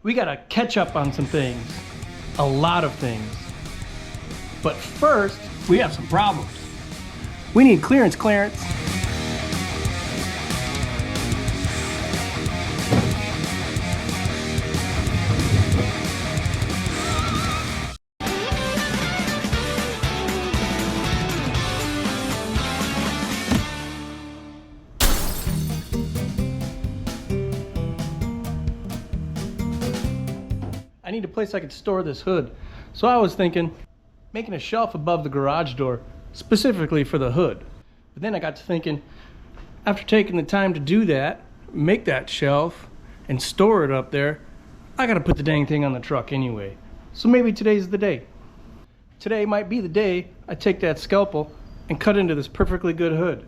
We gotta catch up on some things. A lot of things. But first, we have some problems. We need clearance. I need a place I could store this hood. So I was thinking, making a shelf above the garage door, specifically for the hood. But then I got to thinking, after taking the time to do that, make that shelf, and store it up there, I gotta put the dang thing on the truck anyway. So maybe today's the day. Today might be the day I take that scalpel and cut into this perfectly good hood.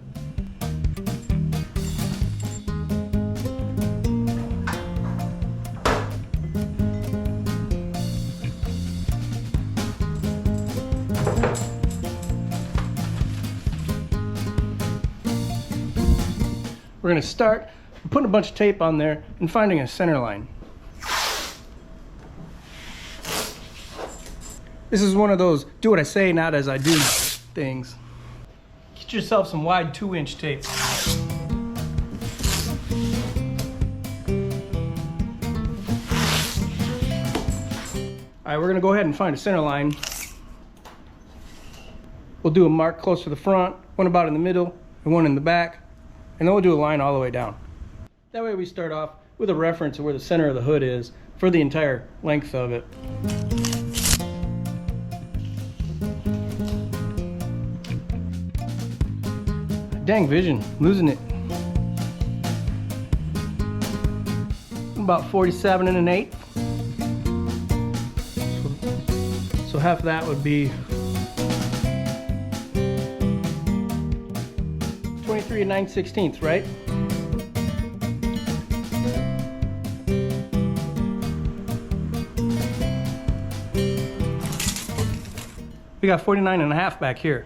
We're going to start putting a bunch of tape on there and finding a center line. This is one of those do what I say, not as I do things. Get yourself some wide 2-inch tape. Alright, we're going to go ahead and find a center line. We'll do a mark close to the front, one about in the middle, and one in the back. And then we'll do a line all the way down. That way we start off with a reference of where the center of the hood is for the entire length of it. Dang vision, losing it. About 47 1/8. So half of that would be 23 9/16, right? We got 49 1/2 back here.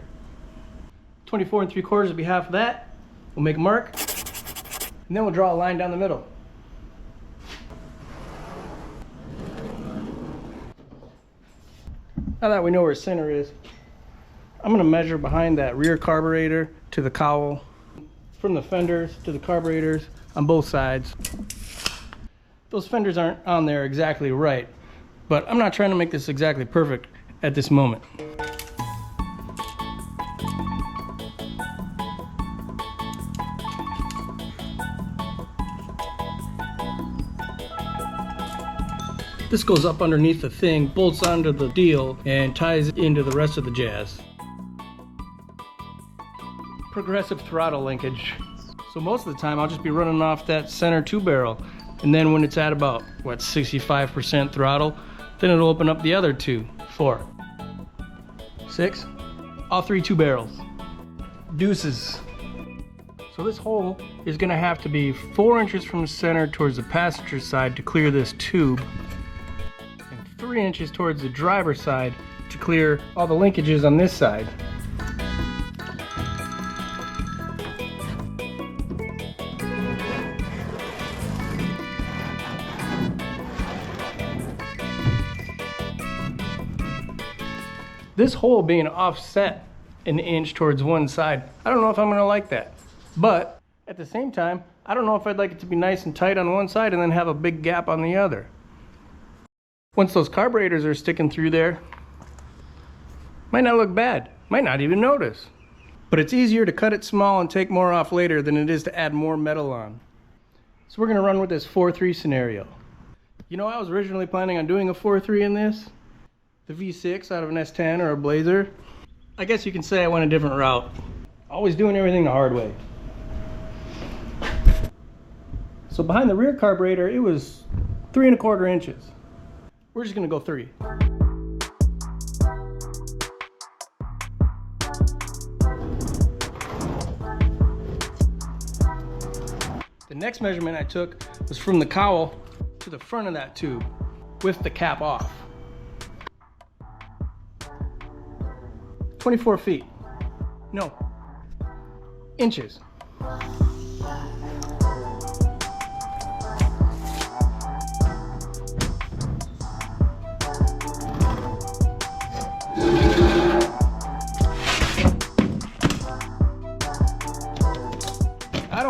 24 3/4 would be half of that. We'll make a mark, and then we'll draw a line down the middle. Now that we know where center is, I'm going to measure behind that rear carburetor to the cowl, from the fenders to the carburetors on both sides. Those fenders aren't on there exactly right, but I'm not trying to make this exactly perfect at this moment. This goes up underneath the thing, bolts onto the deal, and ties into the rest of the jazz. Progressive throttle linkage. So most of the time I'll just be running off that center 2-barrel, and then when it's at about, what, 65% throttle, then it'll open up the other 2, 4, 6, all 3 2-barrels. Deuces. So this hole is going to have to be 4 inches from the center towards the passenger side to clear this tube, and 3 inches towards the driver's side to clear all the linkages on this side. This hole being offset an inch towards one side, I don't know if I'm going to like that. But at the same time, I don't know if I'd like it to be nice and tight on one side and then have a big gap on the other. Once those carburetors are sticking through there, might not look bad, might not even notice. But it's easier to cut it small and take more off later than it is to add more metal on. So we're going to run with this 4-3 scenario. You know, I was originally planning on doing a 4-3 in this. The V6 out of an S10 or a Blazer. I guess you can say I went a different route. Always doing everything the hard way. So behind the rear carburetor, it was 3 1/4 inches. We're just gonna go 3. The next measurement I took was from the cowl to the front of that tube with the cap off. 24 feet. No, inches.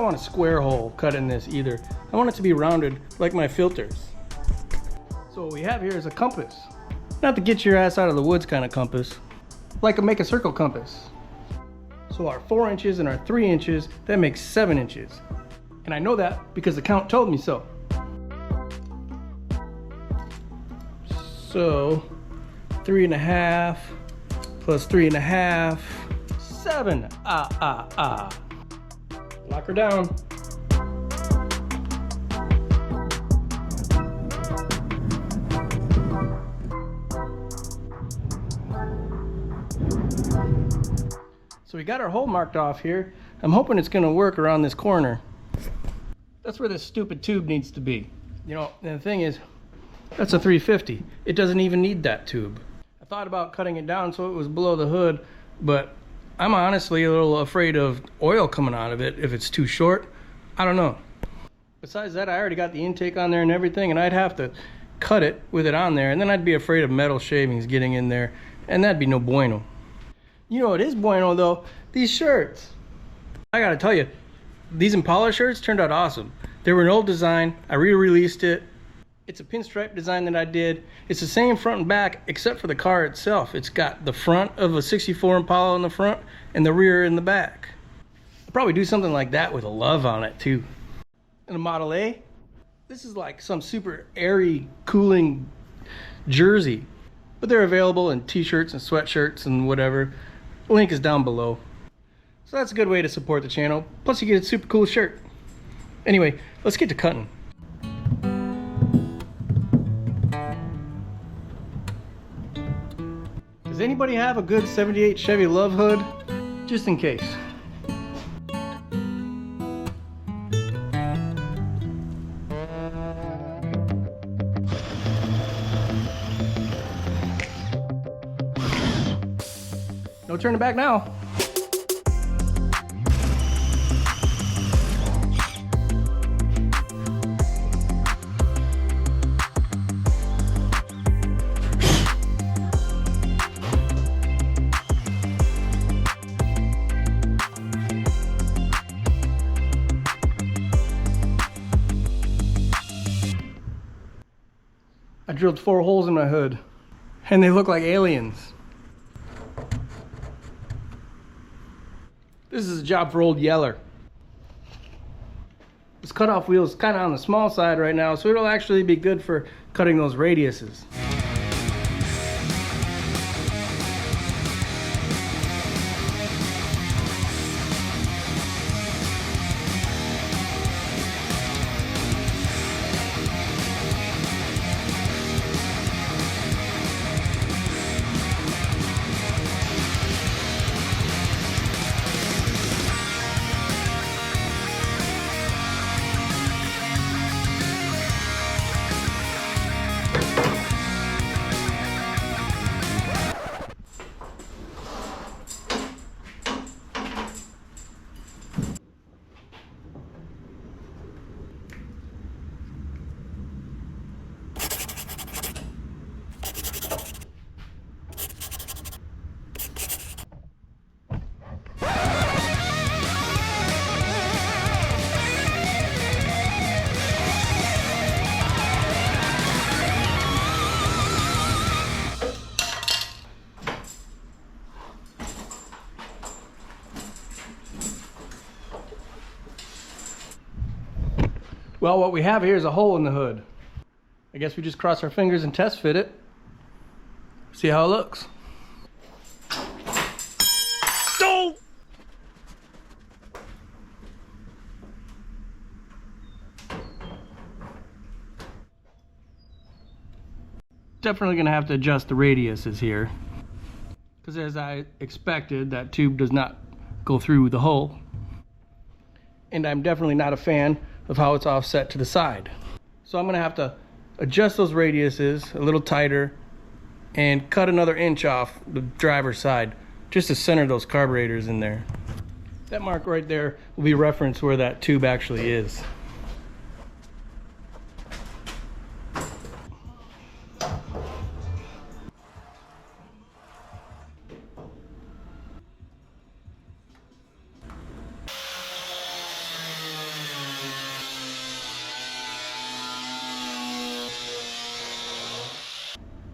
don't want a square hole cut in this either. I want it to be rounded like my filters. So what we have here is a compass. Not the get your ass out of the woods kind of compass, like a make a circle compass. So our 4 inches and our 3 inches, that makes 7 inches. And I know that because the count told me so. So 3.5 plus 3.5, 7. Lock her down. So we got our hole marked off here. I'm hoping it's gonna work around this corner. That's where this stupid tube needs to be. You know, and the thing is, that's a 350. It doesn't even need that tube. I thought about cutting it down so it was below the hood, but I'm honestly a little afraid of oil coming out of it if it's too short. I don't know. Besides that, I already got the intake on there and everything, and I'd have to cut it with it on there, and then I'd be afraid of metal shavings getting in there, and that'd be no bueno. You know what is bueno though? These shirts. I gotta tell you, these Impala shirts turned out awesome. They were an old design. I re-released it. It's a pinstripe design that I did. It's the same front and back except for the car itself. It's got the front of a 64 Impala in the front and the rear in the back. I'll probably do something like that with a LUV on it too. And a Model A, this is like some super airy, cooling jersey. But they're available in t-shirts and sweatshirts and whatever. The link is down below. So that's a good way to support the channel. Plus you get a super cool shirt. Anyway, let's get to cutting. Does anybody have a good 78 Chevy LUV hood? Just in case. No turning back now. I drilled 4 holes in my hood, and they look like aliens. This is a job for old Yeller. This cutoff wheel is kind of on the small side right now, so it'll actually be good for cutting those radiuses. Well, what we have here is a hole in the hood. I guess we just cross our fingers and test fit it. See how it looks. Oh! Definitely gonna have to adjust the radiuses here, because as I expected, that tube does not go through the hole. And I'm definitely not a fan of how it's offset to the side. So I'm gonna have to adjust those radiuses a little tighter and cut another inch off the driver's side just to center those carburetors in there. That mark right there will be reference where that tube actually is.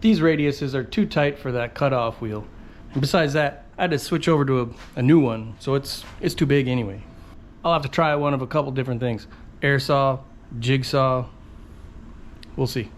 These radiuses are too tight for that cutoff wheel. And besides that, I had to switch over to a new one, so it's too big anyway. I'll have to try one of a couple different things. Air saw, jigsaw, we'll see.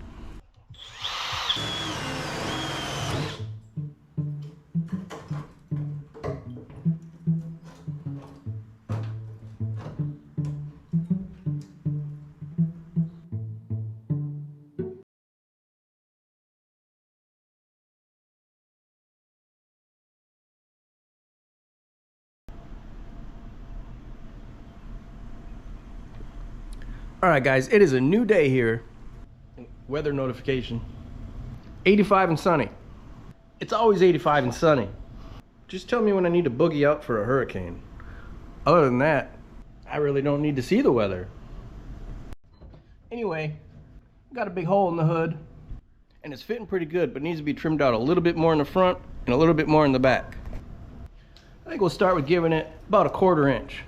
Alright guys, it is a new day here. Weather notification. 85 and sunny. It's always 85 and sunny. Just tell me when I need to boogie out for a hurricane. Other than that, I really don't need to see the weather. Anyway, got a big hole in the hood, and it's fitting pretty good, but needs to be trimmed out a little bit more in the front and a little bit more in the back. I think we'll start with giving it about 1/4 inch.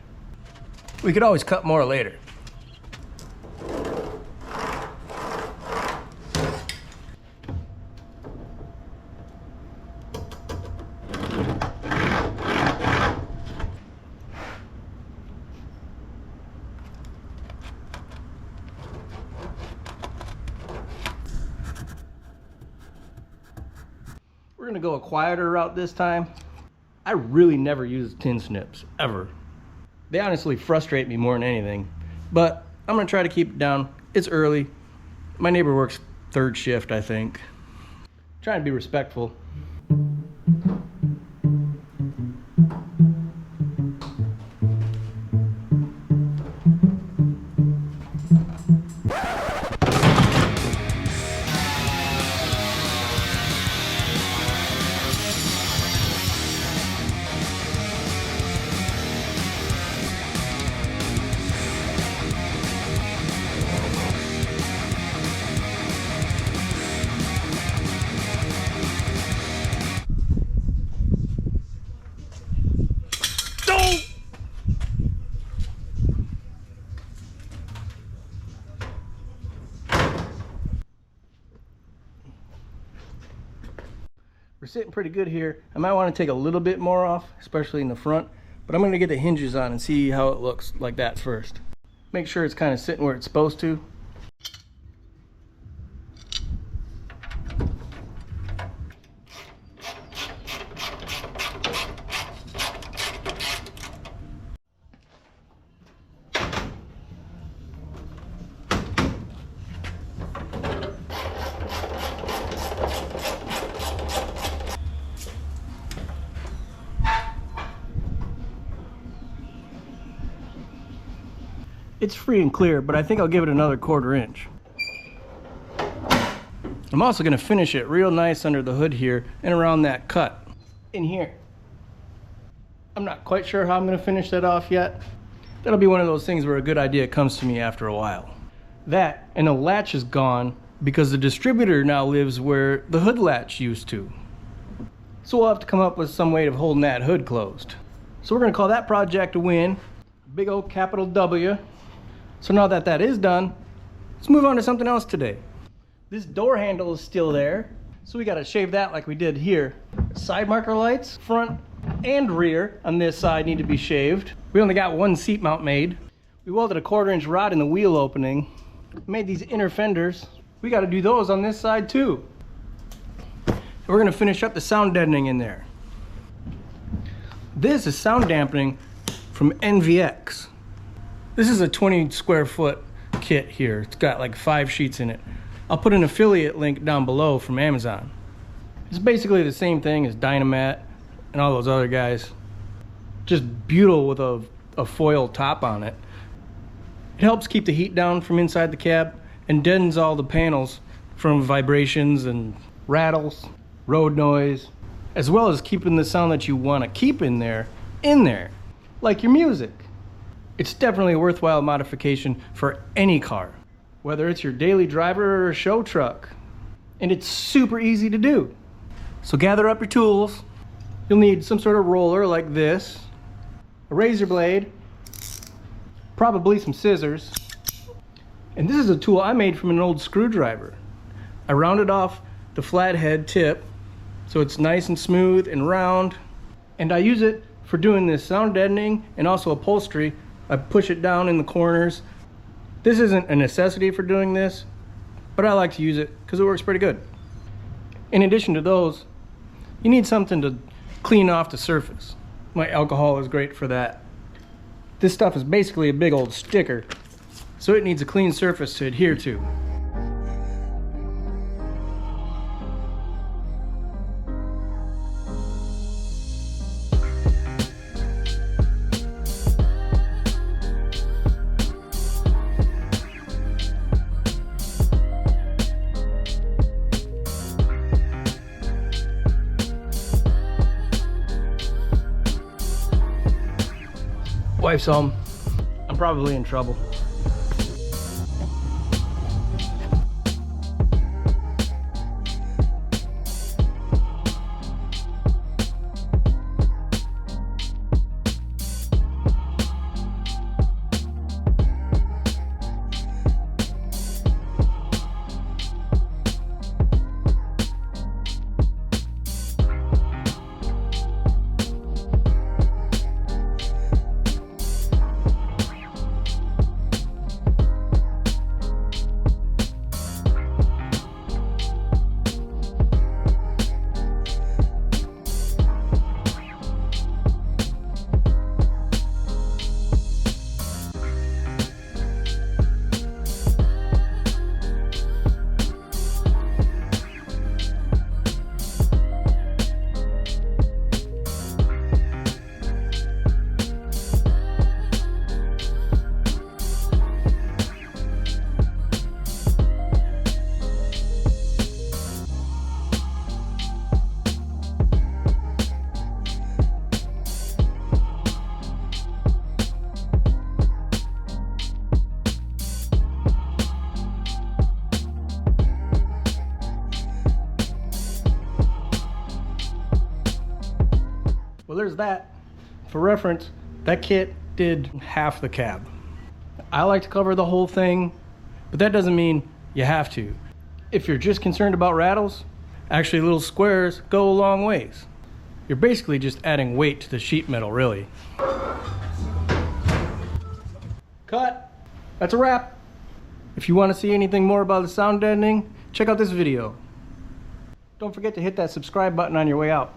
We could always cut more later. We're gonna go a quieter route this time. I really never use tin snips, ever. They honestly frustrate me more than anything, but I'm gonna try to keep it down. It's early. My neighbor works 3rd shift, I think. Trying to be respectful. We're sitting pretty good here. I might want to take a little bit more off, especially in the front, but I'm going to get the hinges on and see how it looks like that first. Make sure it's kind of sitting where it's supposed to. It's free and clear, but I think I'll give it another 1/4 inch. I'm also gonna finish it real nice under the hood here and around that cut in here. I'm not quite sure how I'm gonna finish that off yet. That'll be one of those things where a good idea comes to me after a while. That and the latch is gone because the distributor now lives where the hood latch used to. So we'll have to come up with some way of holding that hood closed. So we're gonna call that project a win. Big old capital W. So now that that is done, let's move on to something else today. This door handle is still there, so we gotta shave that like we did here. Side marker lights, front and rear on this side need to be shaved. We only got one seat mount made. We welded a 1/4 inch rod in the wheel opening. Made these inner fenders. We gotta do those on this side too. And we're gonna finish up the sound deadening in there. This is sound dampening from NVX. This is a 20 square foot kit here. It's got like 5 sheets in it. I'll put an affiliate link down below from Amazon. It's basically the same thing as Dynamat and all those other guys. Just butyl with a foil top on it. It helps keep the heat down from inside the cab and deadens all the panels from vibrations and rattles, road noise, as well as keeping the sound that you want to keep in there, like your music. It's definitely a worthwhile modification for any car, whether it's your daily driver or a show truck. And it's super easy to do. So gather up your tools. You'll need some sort of roller like this, a razor blade, probably some scissors. And this is a tool I made from an old screwdriver. I rounded off the flathead tip so it's nice and smooth and round. And I use it for doing this sound deadening and also upholstery. I push it down in the corners. This isn't a necessity for doing this, but I like to use it because it works pretty good. In addition to those, you need something to clean off the surface. My alcohol is great for that. This stuff is basically a big old sticker, so it needs a clean surface to adhere to. Wife's home. I'm probably in trouble. Well, there's that. For reference, that kit did half the cab. I like to cover the whole thing, but that doesn't mean you have to. If you're just concerned about rattles, actually little squares go a long ways. You're basically just adding weight to the sheet metal, really. Cut. That's a wrap. If you want to see anything more about the sound deadening, check out this video. Don't forget to hit that subscribe button on your way out.